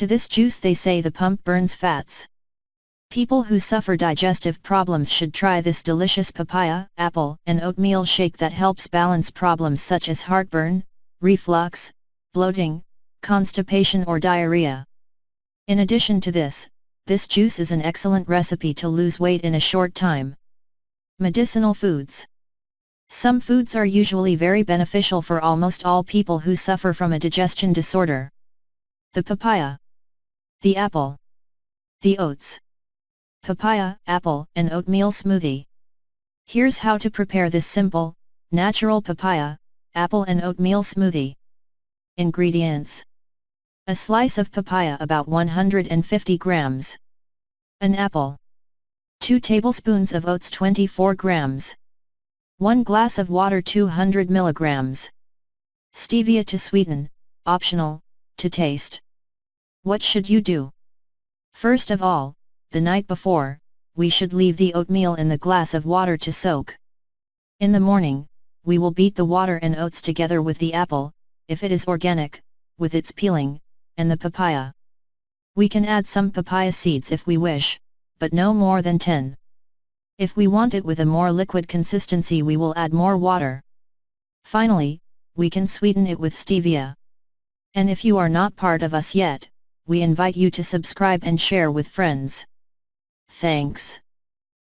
To this juice they say the pump burns fats. People who suffer digestive problems should try this delicious papaya, apple, and oatmeal shake that helps balance problems such as heartburn, reflux, bloating, constipation or diarrhea. In addition to this juice is an excellent recipe to lose weight in a short time. Medicinal foods. Some foods are usually very beneficial for almost all people who suffer from a digestion disorder. The papaya, the apple, the oats. Papaya, apple, and oatmeal smoothie. Here's how to prepare this simple, natural papaya, apple and oatmeal smoothie. Ingredients. A slice of papaya about 150 grams. An apple. 2 tablespoons of oats 24 grams. 1 glass of water 200 milligrams. Stevia to sweeten, optional, to taste. What should you do? First of all, the night before, we should leave the oatmeal in the glass of water to soak. In the morning, we will beat the water and oats together with the apple, if it is organic, with its peeling, and the papaya. We can add some papaya seeds if we wish, but no more than 10. If we want it with a more liquid consistency we will add more water. Finally, we can sweeten it with stevia. And if you are not part of us yet, we invite you to subscribe and share with friends. Thanks.